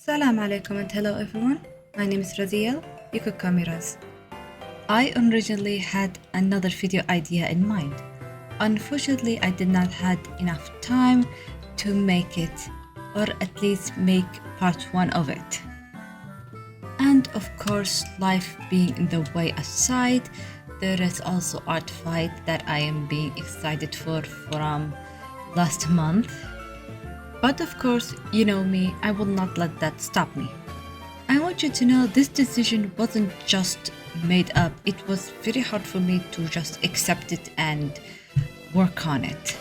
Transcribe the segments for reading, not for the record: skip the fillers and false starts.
Salam alaikum and hello everyone. My name is Raziel. You could call me Raz. I originally had another video idea in mind. Unfortunately, I did not had enough time to make it, or at least make part 1 of it. And of course, life being in the way aside, there is also ArtFight that I am being excited for from last month. But of course, you know me, I will not let that stop me. I want you to know this decision wasn't just made up, it was very hard for me to just accept it and work on it.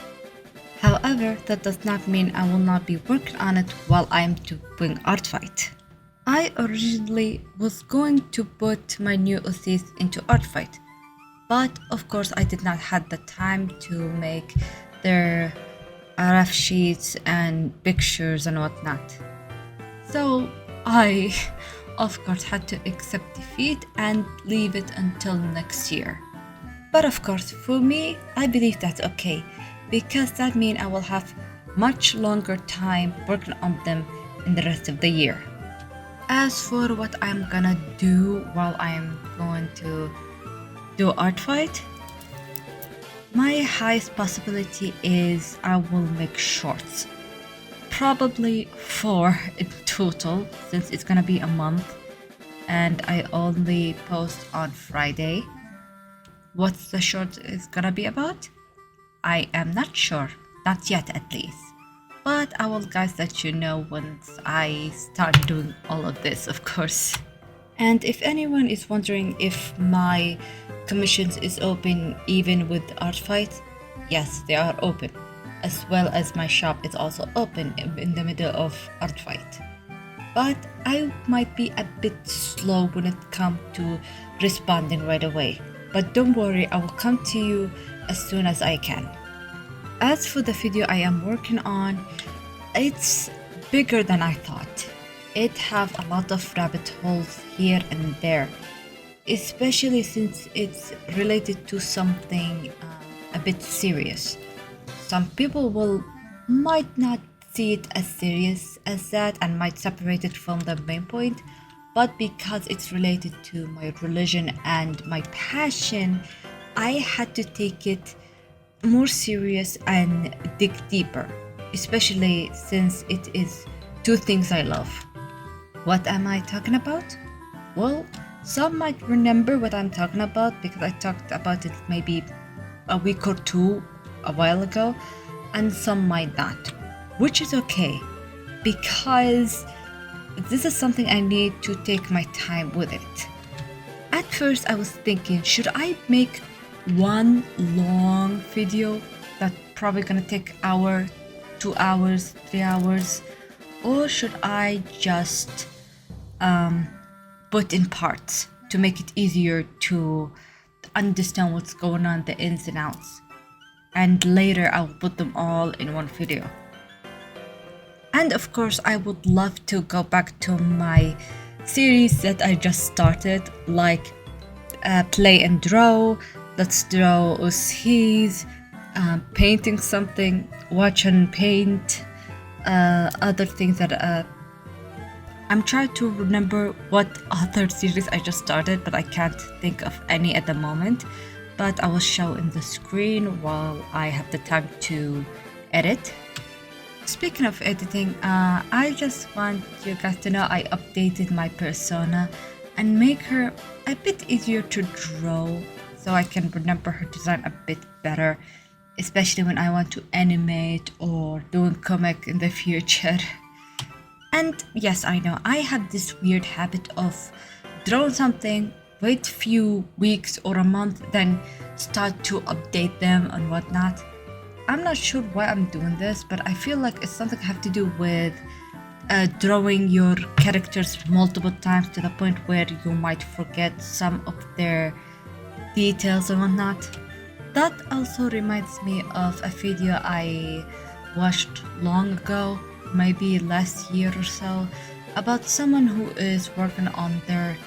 However, that does not mean I will not be working on it while I'm doing ArtFight. I originally was going to put my new OCs into ArtFight, but of course I did not have the time to make their RF sheets and pictures and whatnot. So I, of course, had to accept defeat and leave it until next year. But of course, for me, I believe that's okay, because that means I will have much longer time working on them in the rest of the year. As for what I'm gonna do while I'm going to do ArtFight, my highest possibility is I will make shorts. Probably 4 in total, since it's gonna be a month and I only post on Friday. What the short is gonna be about? I am not sure, not yet at least. But I will guys let you know once I start doing all of this, of course. And if anyone is wondering if my commissions is open even with ArtFight, yes, they are open, as well as my shop is also open in the middle of ArtFight. But I might be a bit slow when it comes to responding right away. But don't worry, I will come to you as soon as I can. As for the video I am working on, it's bigger than I thought. It have a lot of rabbit holes here and there, especially since it's related to something a bit serious. Some people might not see it as serious as that and might separate it from the main point, but because it's related to my religion and my passion, I had to take it more serious and dig deeper, especially since it is 2 things I love. What am I talking about? Well, some might remember what I'm talking about because I talked about it maybe a week or 2 a while ago, and some might not, which is okay because this is something I need to take my time with it. At first I was thinking, should I make one long video that's probably gonna take hour, 2 hours, 3 hours, or should I just put in parts to make it easier to understand what's going on, the ins and outs, and later I'll put them all in one video. And of course I would love to go back to my series that I just started, like play and draw, let's draw OCs, painting something, watch and paint, other things that I'm trying to remember what other series I just started, but I can't think of any at the moment. But I will show in the screen while I have the time to edit. Speaking of editing, I just want you guys to know I updated my persona and make her a bit easier to draw so I can remember her design a bit better, especially when I want to animate or doing comic in the future. And yes, I know I have this weird habit of drawing something, wait few weeks or a month, then start to update them and whatnot. I'm not sure why I'm doing this, but I feel like it's something I have to do with drawing your characters multiple times to the point where you might forget some of their details and whatnot. That also reminds me of a video I watched long ago, maybe last year or so, about someone who is working on their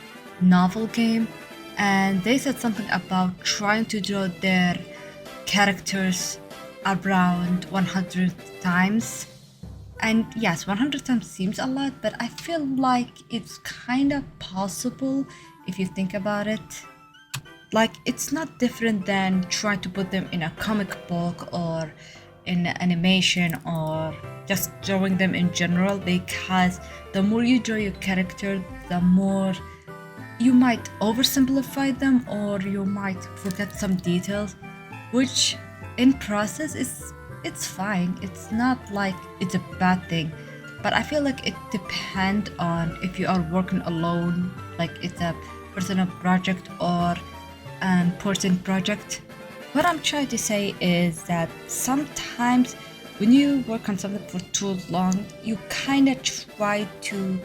novel game, and they said something about trying to draw their characters around 100 times And yes, 100 times seems a lot, but I feel like it's kind of possible if you think about it. Like, it's not different than trying to put them in a comic book or in animation or just drawing them in general, because the more you draw your character, the more you might oversimplify them or you might forget some details, which in process it's fine. It's not like it's a bad thing, but I feel like it depends on if you are working alone, like it's a personal project or person project. What I'm trying to say is that sometimes when you work on something for too long, you kind of try to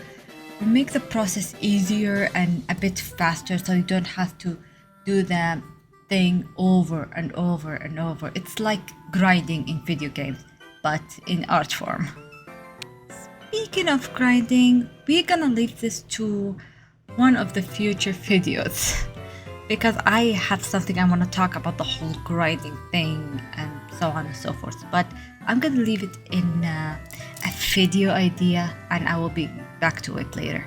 make the process easier and a bit faster so you don't have to do the thing over and over and over. It's like grinding in video games, but in art form. Speaking of grinding, we're gonna leave this to one of the future videos because I have something I want to talk about the whole grinding thing and so on and so forth, but I'm gonna leave it in a video idea and I will be back to it later.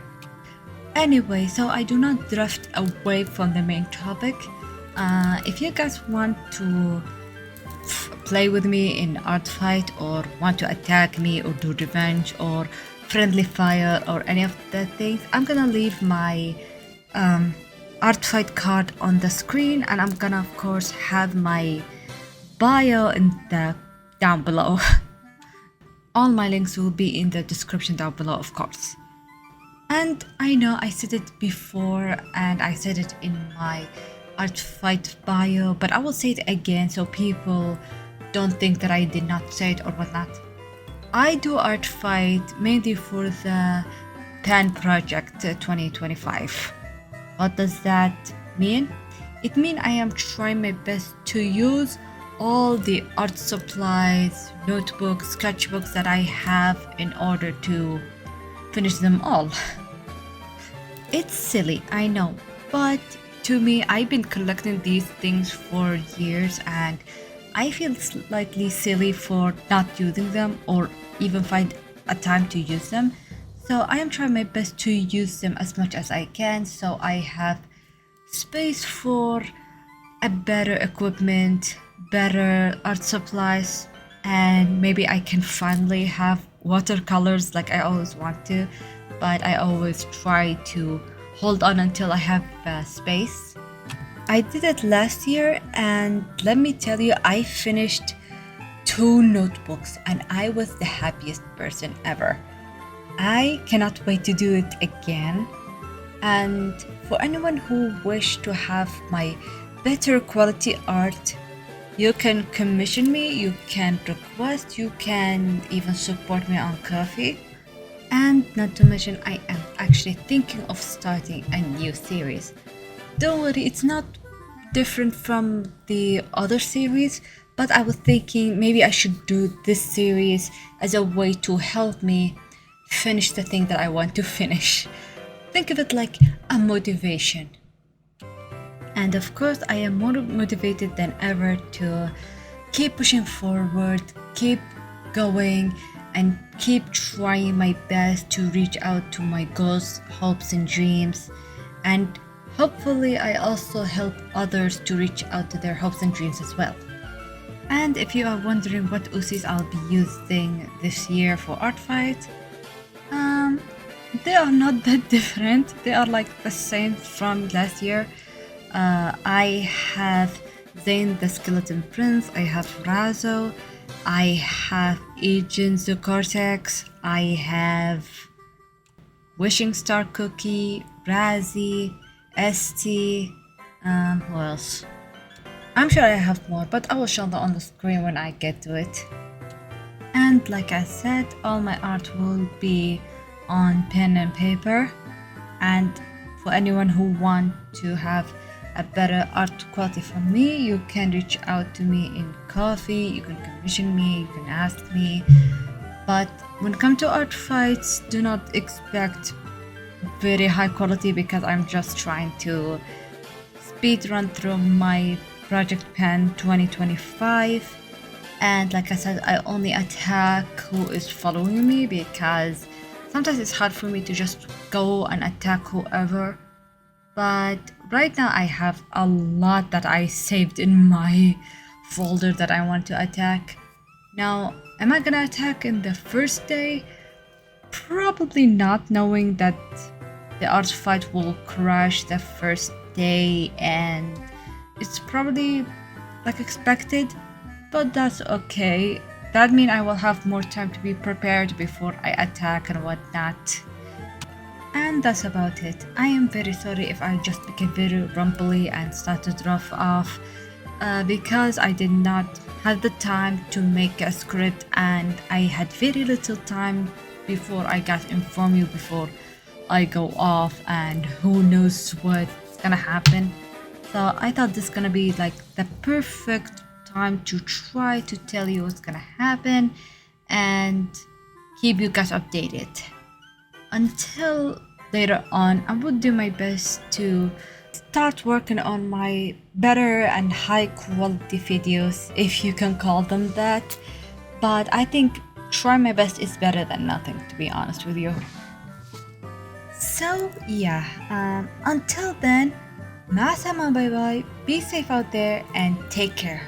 Anyway, so I do not drift away from the main topic. If you guys want to play with me in ArtFight or want to attack me or do revenge or friendly fire or any of the things, I'm gonna leave my ArtFight card on the screen, and I'm gonna of course have my bio in the down below. All my links will be in the description down below, of course. And I know I said it before and I said it in my ArtFight bio, but I will say it again so people don't think that I did not say it or whatnot. I do ArtFight mainly for the pen project 2025. What does that mean? It means I am trying my best to use all the art supplies, notebooks, sketchbooks that I have in order to finish them all. It's silly, I know, but to me, I've been collecting these things for years and I feel slightly silly for not using them or even find a time to use them. So I am trying my best to use them as much as I can so I have space for a better equipment, better art supplies, and maybe I can finally have watercolors like I always want to, but I always try to hold on until I have space. I did it last year and let me tell you, I finished 2 notebooks and I was the happiest person ever. I cannot wait to do it again. And for anyone who wish to have my better quality art, you can commission me, you can request, you can even support me on Ko-fi. And not to mention, I am actually thinking of starting a new series. Don't worry, it's not different from the other series, but I was thinking maybe I should do this series as a way to help me finish the thing that I want to finish. Think of it like a motivation. And of course, I am more motivated than ever to keep pushing forward, keep going, and keep trying my best to reach out to my goals, hopes, and dreams. And hopefully, I also help others to reach out to their hopes and dreams as well. And if you are wondering what UCs I'll be using this year for ArtFight, they are not that different. They are like the same from last year. I have Zane the Skeleton Prince, I have Razo, I have Agent the Cortex, I have Wishing Star Cookie, Razi, ST, who else? I'm sure I have more, but I will show them on the screen when I get to it. And like I said, all my art will be on pen and paper. And for anyone who want to have a better art quality from me, you can reach out to me in Ko-fi, you can commission me, you can ask me. But when it comes to ArtFights, do not expect very high quality because I'm just trying to speed run through my Project Pen 2025. And like I said, I only attack who is following me, because sometimes it's hard for me to just go and attack whoever. But right now I have a lot that I saved in my folder that I want to attack. Now, am I gonna attack in the first day? Probably not, knowing that the ArtFight will crash the first day, and it's probably like expected, but that's okay. That means I will have more time to be prepared before I attack and whatnot. And that's about it. I am very sorry if I just became very rumbly and started rough off, because I did not have the time to make a script, and I had very little time before I got informed you before I go off, and who knows what's gonna happen. So I thought this gonna be like the perfect time to try to tell you what's gonna happen and keep you guys updated. Until later on, I would do my best to start working on my better and high quality videos, if you can call them that. But I think try my best is better than nothing, to be honest with you. So yeah, until then, bye bye, be safe out there and take care.